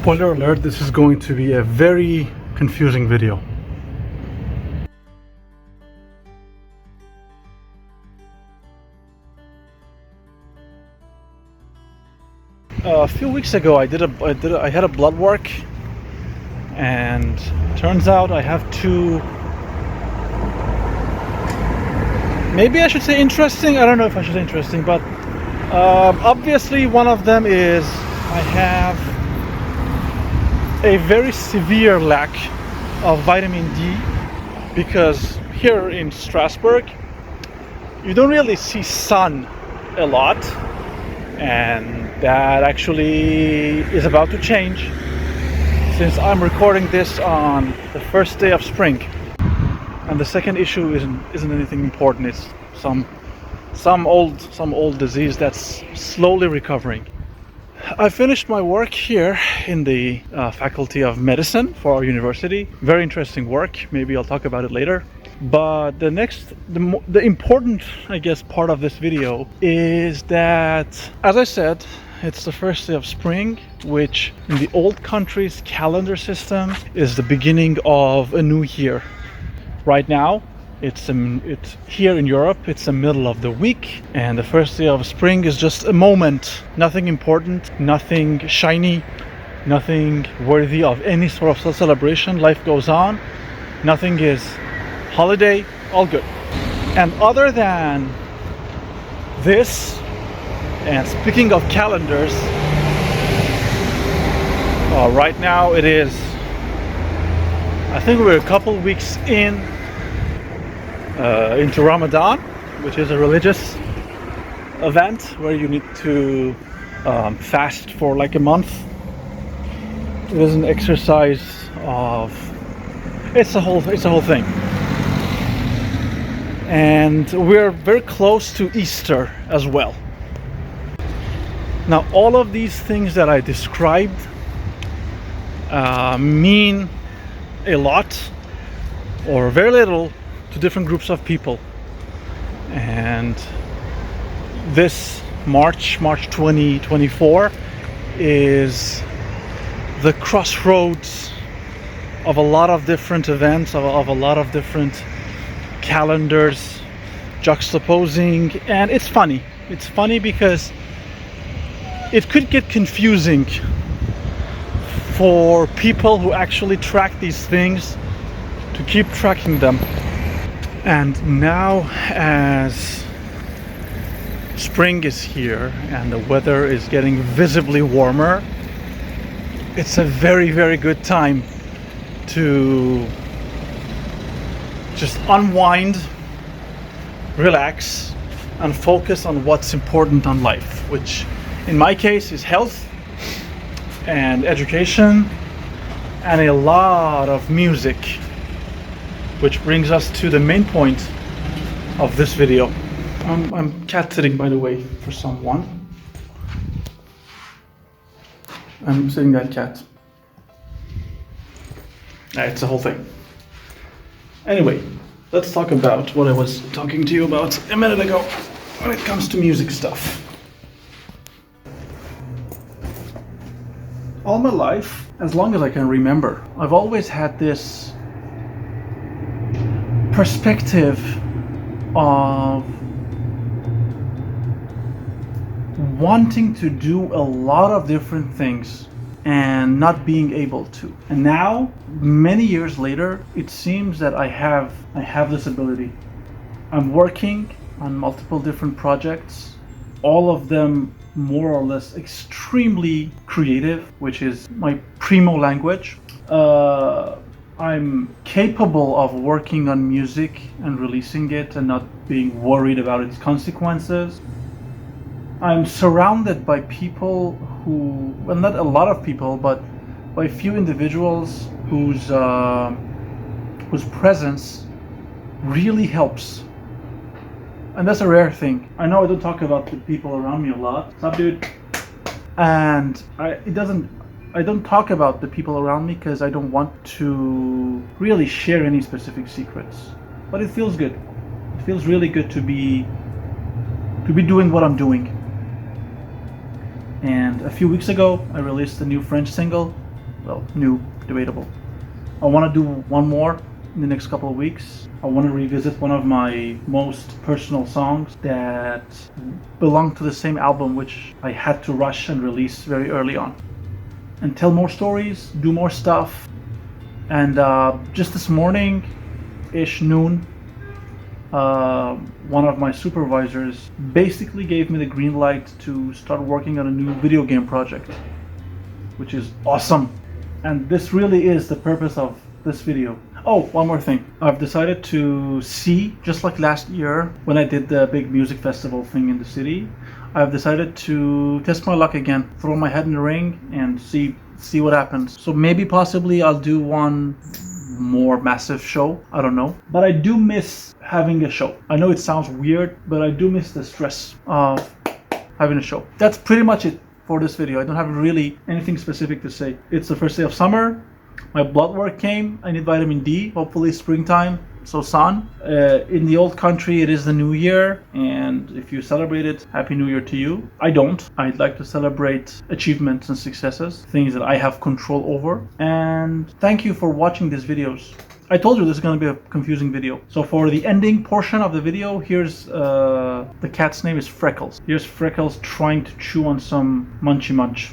Spoiler alert, this is going to be a very confusing video. A few weeks ago I had a blood work, and turns out I have two, maybe I should say interesting, I don't know if I should say interesting, but obviously one of them is I have a very severe lack of vitamin D, because here in Strasbourg you don't really see sun a lot, and that actually is about to change since I'm recording this on the first day of spring. And the second issue isn't anything important. It's some old disease that's slowly recovering. I finished my work here in the Faculty of Medicine for our university. Very interesting work. Maybe I'll talk about it later. But the important, I guess, part of this video is that, as I said, it's the first day of spring, which in the old country's calendar system is the beginning of a new year. Right now, it's here in Europe, it's the middle of the week, and the first day of spring is just a moment. Nothing important, nothing shiny, nothing worthy of any sort of celebration. Life goes on. Nothing is holiday, all good. And other than this, and speaking of calendars, right now it is, I think we're a couple weeks into Ramadan, which is a religious event where you need to fast for like a month. It is an exercise of, it's a whole thing. And we're very close to Easter as well. Now, all of these things that I described mean a lot or very little to different groups of people. And this March 2024 is the crossroads of a lot of different events, of a lot of different calendars juxtaposing, and it's funny. It's funny because it could get confusing for people who actually track these things to keep tracking them. And now, as spring is here and the weather is getting visibly warmer, it's a very, very good time to just unwind, relax, and focus on what's important on life, which in my case is health and education and a lot of music, which brings us to the main point of this video. I'm cat sitting, by the way, for someone. I'm sitting that cat. It's a whole thing. Anyway, let's talk about what I was talking to you about a minute ago when it comes to music stuff. All my life, as long as I can remember, I've always had this perspective of wanting to do a lot of different things and not being able to. And now, many years later, it seems that I have this ability. I'm working on multiple different projects, all of them more or less extremely creative, which is my primo language. I'm capable of working on music and releasing it and not being worried about its consequences. I'm surrounded by people who, well, not a lot of people, but by a few individuals whose presence really helps. And that's a rare thing. I know I don't talk about the people around me a lot. Stop, dude. And I don't talk about the people around me because I don't want to really share any specific secrets. But it feels good. It feels really good to be doing what I'm doing. And a few weeks ago, I released a new French single well, new, debatable. I want to do one more in the next couple of weeks. I want to revisit one of my most personal songs that belong to the same album, which I had to rush and release very early on. And tell more stories, do more stuff. And just this morning, ish noon, one of my supervisors basically gave me the green light to start working on a new video game project, which is awesome. And this really is the purpose of this video. Oh, one more thing. I've decided to see, just like last year when I did the big music festival thing in the city, I've decided to test my luck again, throw my head in the ring and see what happens. So maybe possibly I'll do one more massive show, I don't know. But I do miss having a show. I know it sounds weird, but I do miss the stress of having a show. That's pretty much it for this video. I don't have really anything specific to say. It's the first day of summer. My blood work came. I need vitamin D. Hopefully springtime, so sun. In the old country, it is the new year, and if you celebrate it, Happy New Year to you. I don't. I'd like to celebrate achievements and successes, things that I have control over. And thank you for watching these videos. I told you this is going to be a confusing video. So for the ending portion of the video, here's the cat's name is Freckles. Here's Freckles trying to chew on some munchy munch.